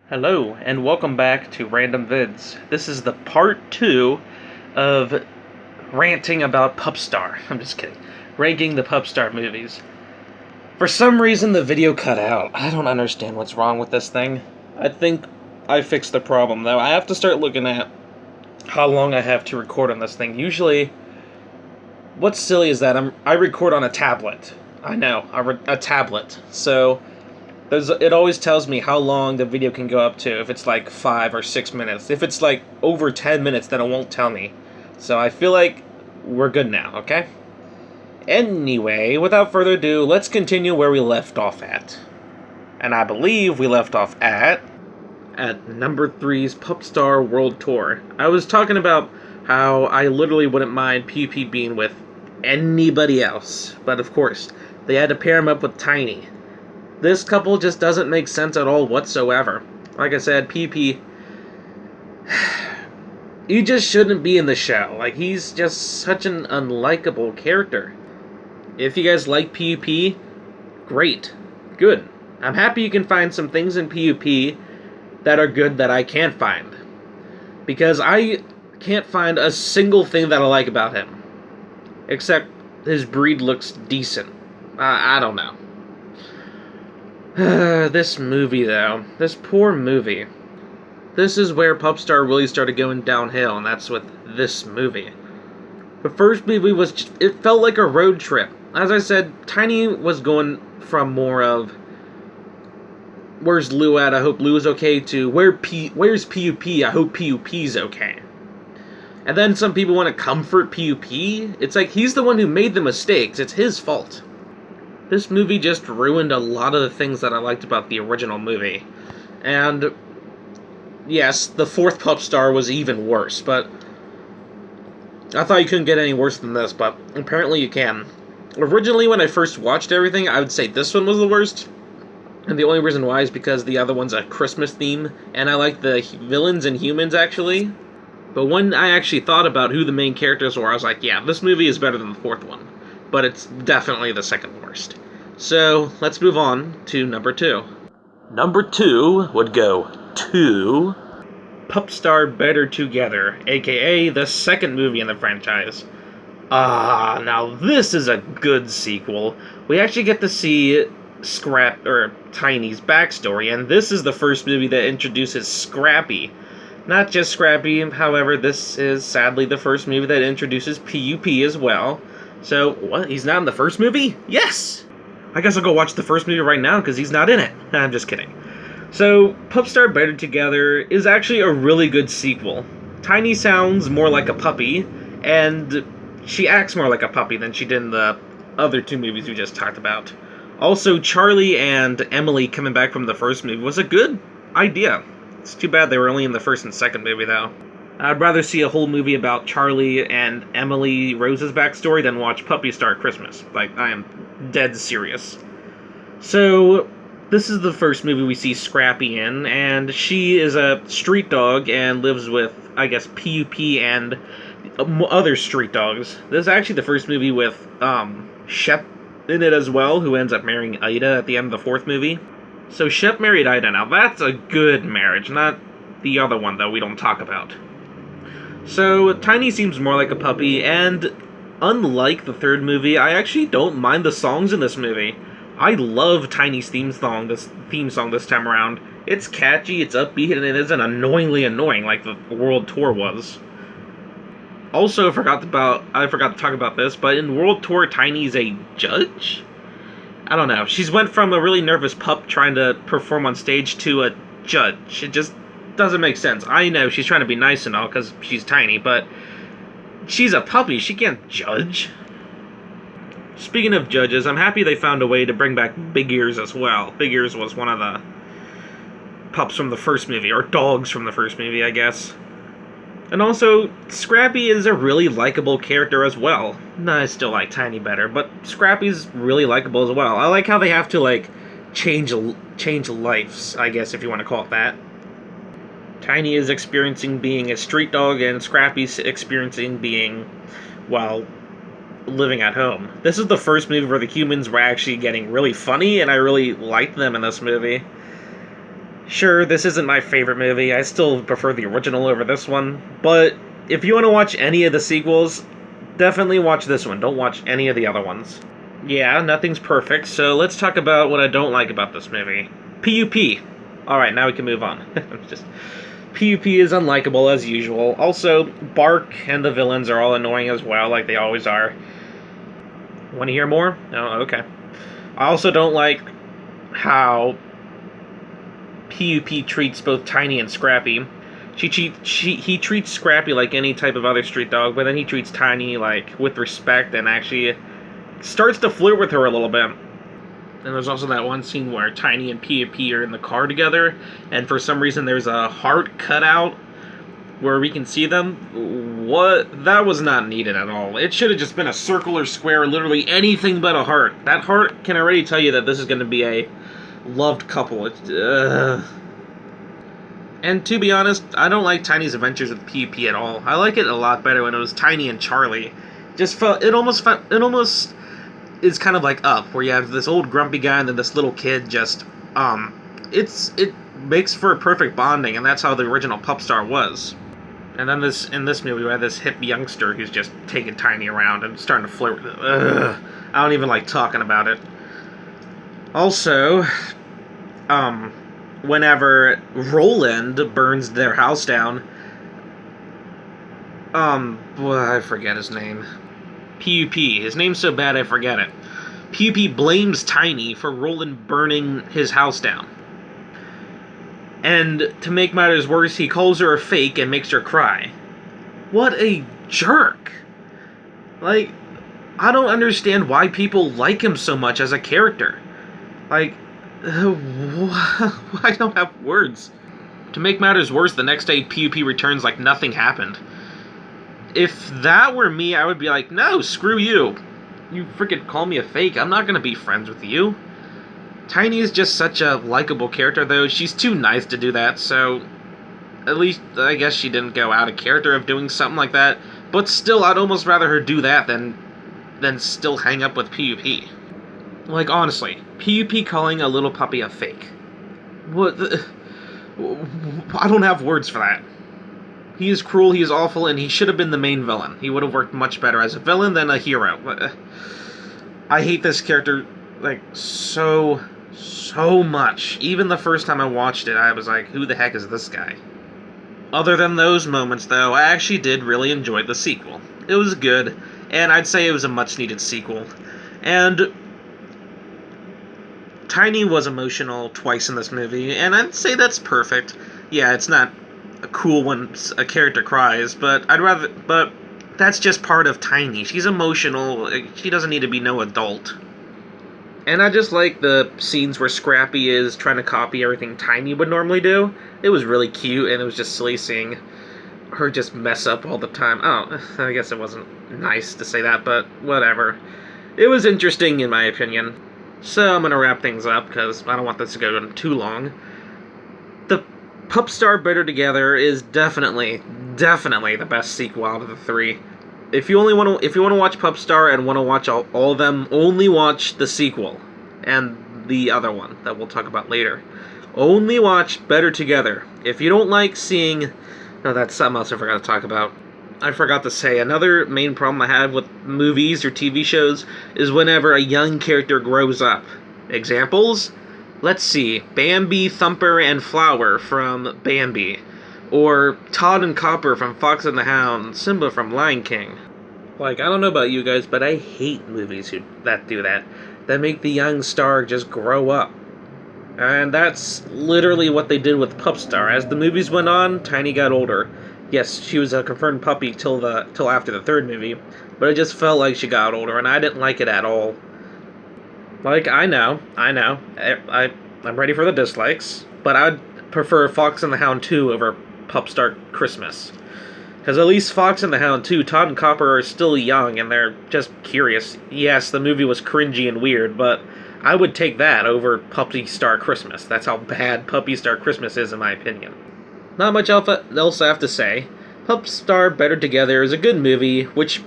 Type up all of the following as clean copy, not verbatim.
Hello, and welcome back to Random Vids. This is the part 2 of ranting about Pupstar. I'm just kidding. Ranking the Pupstar movies. For some reason, the video cut out. I don't understand what's wrong with this thing. I think I fixed the problem, though. I have to start looking at how long I have to record on this thing. Usually, what's silly is that I record on a tablet. I know, a tablet. So it always tells me how long the video can go up to, if it's like 5 or 6 minutes. If it's like over 10 minutes, then it won't tell me. So I feel like we're good now, okay? Anyway, without further ado, let's continue where we left off at. And I believe we left off at number 3's Pupstar World Tour. I was talking about how I literally wouldn't mind PewP being with anybody else. But of course, they had to pair him up with Tiny. This couple just doesn't make sense at all whatsoever. Like I said, PewP, he just shouldn't be in the show. Like, he's just such an unlikable character. If you guys like PewP, great. Good. I'm happy you can find some things in PewP that are good that I can't find. Because I can't find a single thing that I like about him. Except his breed looks decent. I don't know. This movie, though. This poor movie. This is where Pupstar really started going downhill, and that's with this movie. The first movie it felt like a road trip. As I said, Tiny was going from more of, where's Lou at? I hope Lou is okay, to where's PewP? I hope PewP's okay. And then some people want to comfort PewP. It's like, he's the one who made the mistakes. It's his fault. This movie just ruined a lot of the things that I liked about the original movie. And yes, the fourth Pupstar was even worse, but I thought you couldn't get any worse than this, but apparently you can. Originally, when I first watched everything, I would say this one was the worst. And the only reason why is because the other one's a Christmas theme, and I like the villains and humans, actually. But when I actually thought about who the main characters were, I was like, yeah, this movie is better than the fourth one. But it's definitely the second worst. So, let's move on to number 2. Number 2 would go to Pupstar Better Together, aka the second movie in the franchise. Now this is a good sequel. We actually get to see Tiny's backstory, and this is the first movie that introduces Scrappy. Not just Scrappy, however, this is sadly the first movie that introduces PewP as well. So, what? He's not in the first movie? Yes! I guess I'll go watch the first movie right now because he's not in it. I'm just kidding. So, Pupstar Better Together is actually a really good sequel. Tiny sounds more like a puppy, and she acts more like a puppy than she did in the other two movies we just talked about. Also, Charlie and Emily coming back from the first movie was a good idea. It's too bad they were only in the first and second movie, though. I'd rather see a whole movie about Charlie and Emily Rose's backstory than watch Puppy Star Christmas. Like, I am dead serious. So, this is the first movie we see Scrappy in, and she is a street dog and lives with, I guess, PewP and other street dogs. This is actually the first movie with Shep in it as well, who ends up marrying Ida at the end of the fourth movie. So Shep married Ida. Now, that's a good marriage, not the other one that we don't talk about. So, Tiny seems more like a puppy, and unlike the third movie, I actually don't mind the songs in this movie. I love Tiny's theme song this time around. It's catchy, it's upbeat, and it isn't annoyingly annoying like the World Tour was. Also, I forgot to talk about this, but in World Tour, Tiny's a judge? I don't know. She's went from a really nervous pup trying to perform on stage to a judge. It just doesn't make sense. I know she's trying to be nice and all because she's Tiny, but she's a puppy. She can't judge. Speaking of judges, I'm happy they found a way to bring back Big Ears as well. Big Ears was one of the pups from the first movie, or dogs from the first movie, I guess. And also, Scrappy is a really likable character as well. I still like Tiny better, but Scrappy's really likable as well. I like how they have to, like, change lives, I guess, if you want to call it that. Tiny is experiencing being a street dog, and Scrappy's experiencing being, well, living at home. This is the first movie where the humans were actually getting really funny, and I really liked them in this movie. Sure, this isn't my favorite movie. I still prefer the original over this one. But if you want to watch any of the sequels, definitely watch this one. Don't watch any of the other ones. Yeah, nothing's perfect, so let's talk about what I don't like about this movie. PUP. Alright, now we can move on. Just PUP is unlikable as usual. Also, Bark and the villains are all annoying as well, like they always are. Want to hear more? Oh, okay. I also don't like how PUP treats both Tiny and Scrappy. He treats Scrappy like any type of other street dog, but then he treats Tiny like with respect and actually starts to flirt with her a little bit. And there's also that one scene where Tiny and PUP are in the car together, and for some reason there's a heart cut out where we can see them. What? That was not needed at all. It should have just been a circle or square, literally anything but a heart. That heart can already tell you that this is going to be a loved couple. And to be honest, I don't like Tiny's adventures with PUP at all. I like it a lot better when it was Tiny and Charlie. It almost is kind of like Up, where you have this old grumpy guy and then this little kid. It makes for a perfect bonding, and that's how the original Pup Star was. And then in this movie, we have this hip youngster who's just taking Tiny around and starting to flirt with it. Ugh, I don't even like talking about it. Also, whenever Roland burns their house down, I forget his name. PUP. His name's so bad I forget it. PUP blames Tiny for Roland burning his house down. And to make matters worse, he calls her a fake and makes her cry. What a jerk! Like, I don't understand why people like him so much as a character. Like, I don't have words. To make matters worse, the next day PUP returns like nothing happened. If that were me, I would be like, no, screw you. You freaking call me a fake. I'm not gonna be friends with you. Tiny is just such a likable character, though. She's too nice to do that, so at least I guess she didn't go out of character of doing something like that. But still, I'd almost rather her do that than still hang up with PUP. Like, honestly, PUP calling a little puppy a fake. I don't have words for that. He is cruel, he is awful, and he should have been the main villain. He would have worked much better as a villain than a hero. I hate this character, like, so much. Even the first time I watched it, I was like, who the heck is this guy? Other than those moments, though, I actually did really enjoy the sequel. It was good, and I'd say it was a much-needed sequel. And Tiny was emotional twice in this movie, and I'd say that's perfect. Yeah, it's not cool when a character cries, but that's just part of Tiny. She's emotional. She doesn't need to be no adult. And I just like the scenes where Scrappy is trying to copy everything Tiny would normally do. It was really cute, and it was just silly seeing her just mess up all the time. Oh, I guess it wasn't nice to say that, but whatever. It was interesting in my opinion. So I'm going to wrap things up, because I don't want this to go on too long. The Pup Star Better Together is definitely the best sequel out of the three. If you want to watch Pup Star and want to watch all of them, only watch the sequel and the other one that we'll talk about later. Only watch Better Together. If you don't like seeing... No, that's something else I forgot to talk about. I forgot to say, another main problem I have with movies or TV shows is whenever a young character grows up. Examples? Let's see, Bambi, Thumper, and Flower from Bambi. Or Todd and Copper from Fox and the Hound, Simba from Lion King. Like, I don't know about you guys, but I hate movies that do that. That make the young star just grow up. And that's literally what they did with Pup Star. As the movies went on, Tiny got older. Yes, she was a confirmed puppy till after the third movie, but it just felt like she got older, and I didn't like it at all. Like, I know, I'm ready for the dislikes, but I'd prefer Fox and the Hound 2 over Pup Star Christmas. Because at least Fox and the Hound 2, Todd and Copper are still young, and they're just curious. Yes, the movie was cringy and weird, but I would take that over Puppy Star Christmas. That's how bad Puppy Star Christmas is, in my opinion. Not much else I have to say. Pup Star Better Together is a good movie, which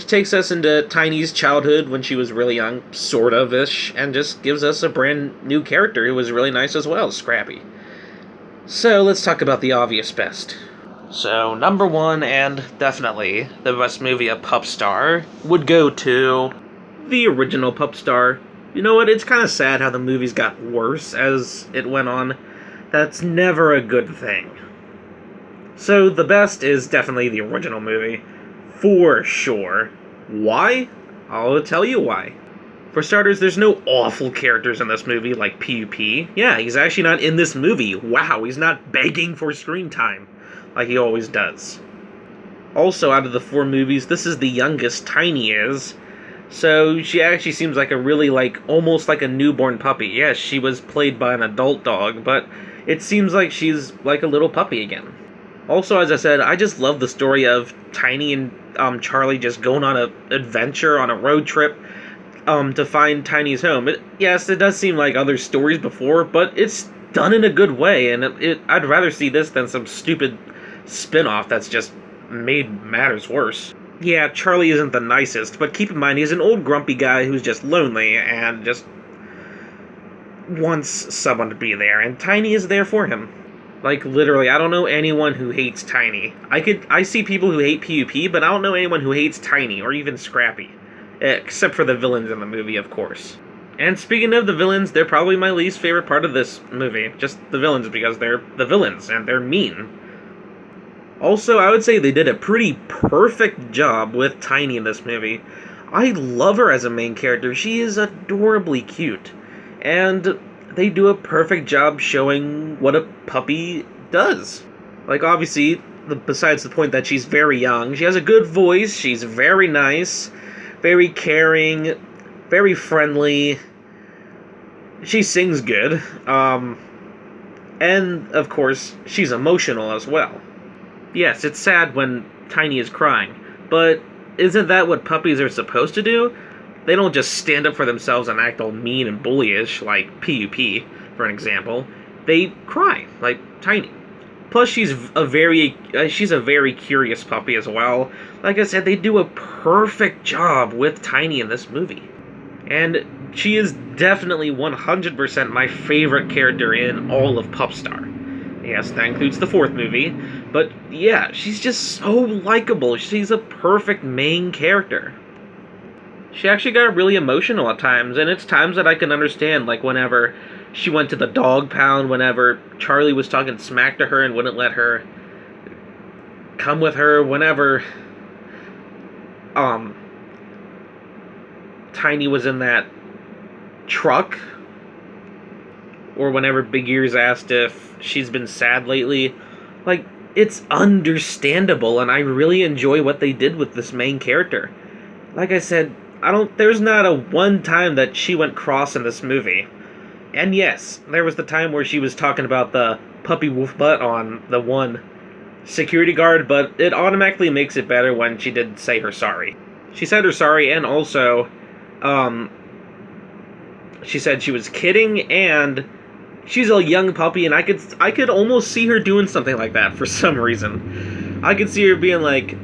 takes us into Tiny's childhood when she was really young, sort of-ish, and just gives us a brand new character who was really nice as well, Scrappy. So let's talk about the obvious best. So, number one, and definitely the best movie of Pup Star, would go to the original Pup Star. You know what? It's kind of sad how the movies got worse as it went on. That's never a good thing. So, the best is definitely the original movie. For sure. Why? I'll tell you why. For starters, there's no awful characters in this movie like PUP. Yeah, he's actually not in this movie. Wow, he's not begging for screen time like he always does. Also, out of the 4 movies, this is the youngest Tiny is. So she actually seems like a really, almost like a newborn puppy. Yes, she was played by an adult dog, but it seems like she's like a little puppy again. Also, as I said, I just love the story of Tiny and Charlie just going on an adventure, on a road trip, to find Tiny's home. Yes, it does seem like other stories before, but it's done in a good way, and I'd rather see this than some stupid spin-off that's just made matters worse. Yeah, Charlie isn't the nicest, but keep in mind he's an old grumpy guy who's just lonely and just wants someone to be there, and Tiny is there for him. Like, literally, I don't know anyone who hates Tiny. I see people who hate PUP, but I don't know anyone who hates Tiny, or even Scrappy. Except for the villains in the movie, of course. And speaking of the villains, they're probably my least favorite part of this movie. Just the villains, because they're the villains, and they're mean. Also, I would say they did a pretty perfect job with Tiny in this movie. I love her as a main character. She is adorably cute. And they do a perfect job showing what a puppy does. Like, obviously, besides the point that she's very young, she has a good voice, she's very nice, very caring, very friendly. She sings good. And, of course, she's emotional as well. Yes, it's sad when Tiny is crying, but isn't that what puppies are supposed to do? They don't just stand up for themselves and act all mean and bullyish, like PUP, for an example. They cry, like Tiny. Plus, she's a very curious puppy as well. Like I said, they do a perfect job with Tiny in this movie. And she is definitely 100% my favorite character in all of Pup Star. Yes, that includes the 4th movie. But yeah, she's just so likable. She's a perfect main character. She actually got really emotional at times, and it's times that I can understand, like whenever she went to the dog pound, whenever Charlie was talking smack to her and wouldn't let her come with her, whenever Tiny was in that truck, or whenever Big Ears asked if she's been sad lately. Like, it's understandable, and I really enjoy what they did with this main character. Like I said, there's not a one time that she went cross in this movie. And yes, there was the time where she was talking about the puppy wolf butt on the one security guard, but it automatically makes it better when she did say her sorry. She said her sorry, and also, she said she was kidding, and she's a young puppy, and I could almost see her doing something like that for some reason. I could see her being like,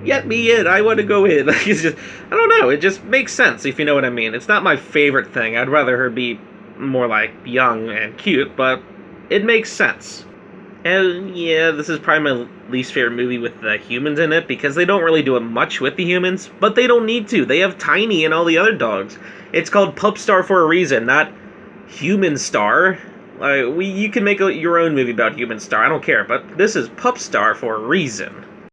"Get me in, I want to go in." Like, it's just, I don't know, it just makes sense, if you know what I mean. It's not my favorite thing. I'd rather her be more like young and cute, but it makes sense. And yeah, this is probably my least favorite movie with the humans in it, because they don't really do much with the humans, but they don't need to. They have Tiny and all the other dogs. It's called Pup Star for a reason, not Human Star. You can make your own movie about Human Star, I don't care, but this is Pup Star for a reason.